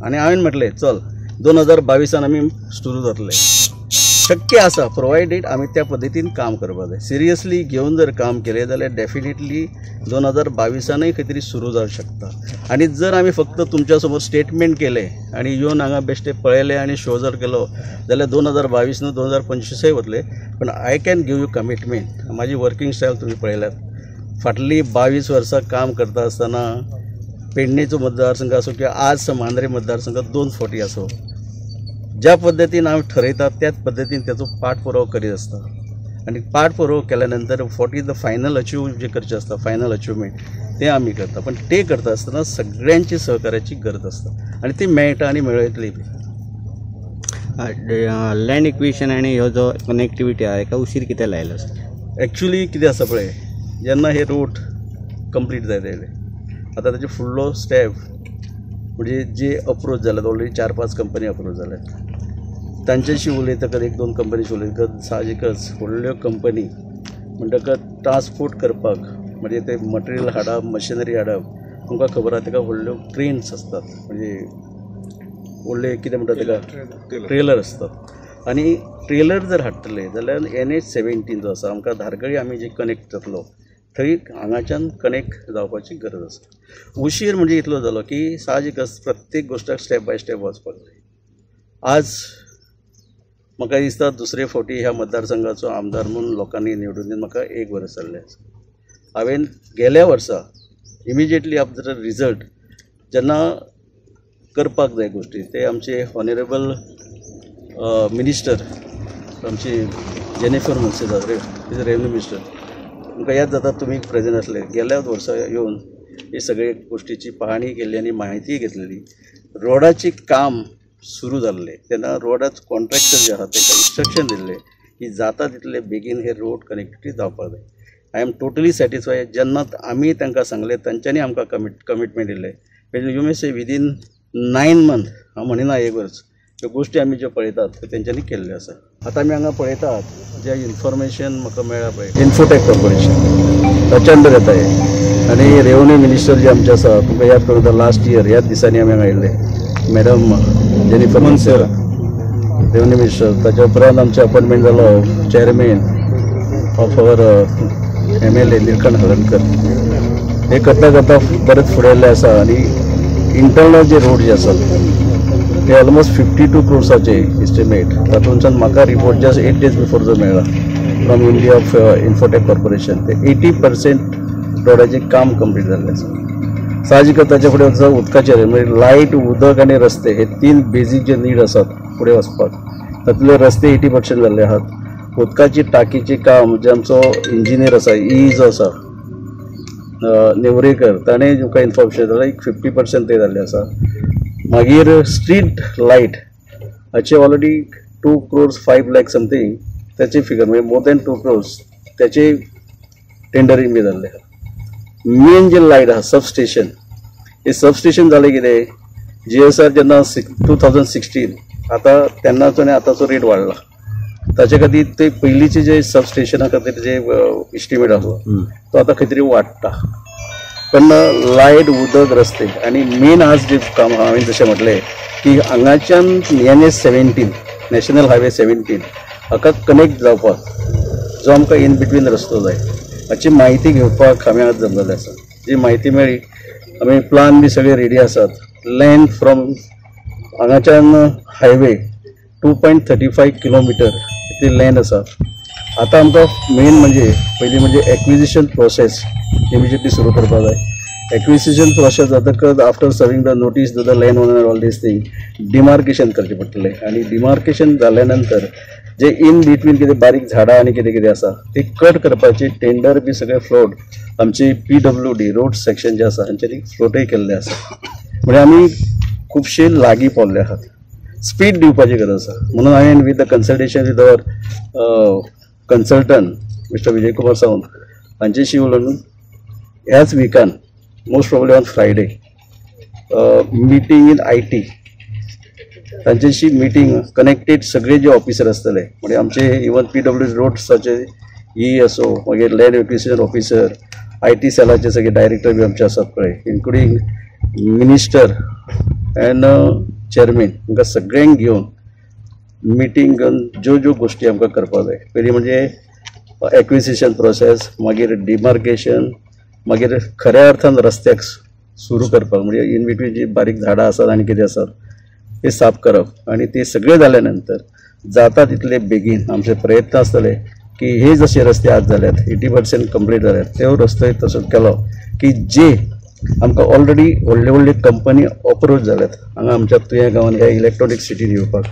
आनी हांवें म्हटलें चल 2022 आमी सुरू जातले. शक्य आसा प्रोवायडेड आमी त्या पद्दतीन काम करपा जाय. सिरियसली घेवन जर काम केलें जाल्यार डेफिनेटली 2022 खंय तरी सुरू जावंक शकता. आनी जर आमी फक्त तुमच्या समोर स्टेटमेंट केलें आनी येवन हांगा बेश्टे पळयलें आनी शो जर केलो जाल्यार 2022 न्हू 2025 वतले. पण I can give you commitment. म्हाजी वर्किंग स्टायल तुमी पळयल्यात. फाटलीं 22 वर्सां काम करता आसतना पेडणेचो मतदारसंघ आसूं किंवा आज मांद्रे मतदारसंघात 2 फावटी आसूं, ज्या पद्दतीन हांव ठरयता त्याच पद्दतीन त्याचो पाठपुरावो करीत आसता. आनी पाठपुरावो केल्या नंतर what is the final achieve जे करचें आसता फायनल अचिवमेंट तें आमी करता. पण ते करता आसतना सगळ्यांची सहकार्याची गरज आसता आनी ती मेळटा आनी मेळयतली बी. लँड एक्विजिशन आनी ह्यो जो कनेक्टिविटी आहा हेका उशीर कितें लायलो आसता? एक्चुली कितें आसा पळय, जेन्ना हे रोड कंप्लीट जायत येयले आतां ताचे फुडलो स्टेप म्हणजे जे अप्रोच जाल्यात ऑलरेडी 4-5 कंपनी अप्रोच जाल्यात. तांच्याशी उलयतकच 1-2 कंपनीशी उलयतकच साहजिकच व्हडल्यो कंपनी म्हणटकच ट्रान्सपोर्ट करपाक म्हणजे ते मटेरियल हाडप मशिनरी हाडप तुमकां खबर आहा ताका व्हडल्यो ट्रेन्स आसतात. म्हणजे व्हडले कितें म्हणटा ताका ट्रेलर आसतात. आनी ट्रेलर जर हाडटले जाल्यार NH-17 जो आसा आमकां धारगळी आमी जी कनेक्ट जातलो थंय हांगाच्यान कनेक्ट जावपाची गरज आसा. उशीर म्हणजे इतलो जालो की साहजिकच प्रत्येक गोश्टाक स्टेप बाय स्टेप वचपाक जाय. आज म्हाका दिसता दुसरे फावटी ह्या मतदारसंघाचो आमदार म्हणून लोकांनी निवडून दिवन म्हाका 1 वर्स जाल्लें आसा. हांवें गेल्या वर्सा इमिजिएटली आफ्टर रिजल्ट जेन्ना करपाक जाय गोश्टी ते आमचे ऑनरेबल मिनिस्टर आमची जेनिफर मोन्सेरात रेव्हेन्यू मिनिस्टर तुमकां याद जाता तुमी प्रेजेंट आसले. गेल्या वर्सा येवन हे सगळे गोश्टीची पाहणी केल्ली आनी म्हायती घेतलेली. रोडाची काम सुरू जाल्ले तेन्ना रोडाच कॉन्ट्रॅक्टर जे आहा तांकां इंस्ट्रक्शन दिल्ले की जाता तितले बेगीन हे रोड कनेक्टिविटी जावपाक जाय. I am totally satisfied. जेन्ना आमी तांकां सांगलें तांच्यांनी आमकां कमिटमेंट दिले. You may say within 9 month हांव म्हणिना 1 वर्स ह्यो गोश्टी आमी ज्यो पळयतात त्यो तेंच्यांनी केल्ल्यो आसा. आतां आमी हांगा पळयतात जें इन्फॉर्मेशन म्हाका मेळ्ळा पळय इन्फोटेक कॉर्पोरेशन ताच्या अंडर येता हें. आनी रेव्हेन्यू मिनिस्टर जे आमचे आसा तुमकां याद करूं येता लास्ट इयर ह्याच दिसांनी आमी हांगा येयल्ले madam Jennifer Monserrate revenue minister. ताच्या उपरांत आमचें अपॉयंटमेंट जालो chairman of our MLA Nilkanth Halarnkar. हे करता करता बरेच फुडें येल्ले आसा. आनी इंटरनल जे रोड जे आसात ते ऑलमोस्ट 52 crores एस्टिमेट. तातूंतल्यान म्हाका रिपोर्ट जस्ट 8 days बिफोर जो मेळ्ळा from India of infotech corporation ते 80% रोडाचें काम कंप्लीट जाल्लें आसा. साहजिकच ताचे फुडें वचत उदकाचेर म्हणजे लायट उदक आनी रस्ते हे 3 बेजीक जे नीड आसात फुडें वचपाक तातूंतले रस्ते 80% जाल्ले आहात. उदकाची टाकीचें काम जे आमचो इंजिनियर आसा जो आसा नेवरेकर ताणें तुमकां इन्फॉर्मेशन जाल्यार 50% ते जाल्ले आसा. मागीर स्ट्रीट लायट हाचे ऑलरेडी 2 crores 5 lakh समथींग त्याचे फिगर म्हणजे मोर दॅन 2 crores त्याचे टेंडरींग बी जाल्लें आहा. मेन जे लायट आहा सबस्टेशन हे सबस्टेशन जालें कितें GSR जेन्ना 2016 आतां तेन्नाचो आनी आतांचो रेट वाडला. ताचे खातीर ते पयलींचे जे सबस्टेशना खातीर जे इस्टिमेट आसलो तो आतां खंय तरी वाडटा. पण लायट उदक रस्ते आनी मेन आज जे काम हांवें जशें म्हटलें की हांगाच्यान NH-17 नॅशनल हायवे 17 हाका कनेक्ट जावपाक जो आमकां इन बिटवीन रस्तो जाय हाची म्हायती घेवपाक हांवें आज जमलेलें आसा. जी म्हायती मेळ्ळी आमी प्लान बी सगळे रेडी आसात. लेंथ फ्रॉम हांगाच्यान हायवे 2.35 kilometer ती लेंथ आसा. आतां आमकां मेन म्हणजे पयलीं म्हणजे एक्विजिशन प्रोसेस इमिजिएटली सुरू करपाक जाय. एक्विजिशन प्रोसेस जातकच after serving the notice to the land owner all these thing demarcation करचें पडटलें. आनी डिमार्केशन जाल्या नंतर जे इन बिटवीन कितें बारीक झाडां आनी कितें कितें आसा ती कट करपाची टेंडर बी सगळे फ्लोट आमची PWD रोड सेक्शन जे आसा हांच्यांनी फ्लोटय केल्ले आसा. म्हणजे आमी खुबशे लागीं पावल्ले आहात. स्पीड दिवपाची गरज आसा म्हणून हांवें with the consultation with our consultant mister Vijay Kumar Sawant हांचेशी उलोवन ह्याच विकान most probably on Friday meeting in IT तांच्याशी मिटींग कनेक्टेड सगळे जे ऑफिसर आसतले म्हणजे आमचे इवन PWD रोड्साचे असो मागीर लँड एक्विजिशन ऑफिसर IT सेलाचे सगळे डायरेक्टर बी आमचे आसात पळय इन्क्लुडींग मिनिस्टर अँड चेअरमॅन हांकां सगळ्यांक घेवन मिटींग घेवन ज्यो ज्यो गोश्टी आमकां करपाक जाय, पयलीं म्हणजे एक्विजिशन प्रोसेस, मागीर डिमार्केशन, मागीर खऱ्या अर्थान रस्त्याक सुरू करपाक, म्हणजे इन बिटवीन जी बारीक झाडां आसात आनी कितें आसात ते साफ करप, आनी ते सगळे जाल्या नंतर जाता तितले बेगीन आमचे प्रयत्न आसतले की हे जसे रस्ते आज जाल्यात 80% कंप्लीट जाल्यात, तो रस्तो तसो केलो की जे आमकां ऑलरेडी व्हडले व्हडले कंपनी अप्रोच जाल्यात हांगा आमच्या तुया गांवांत ह्या इलेक्ट्रॉनीक सिटीन येवपाक.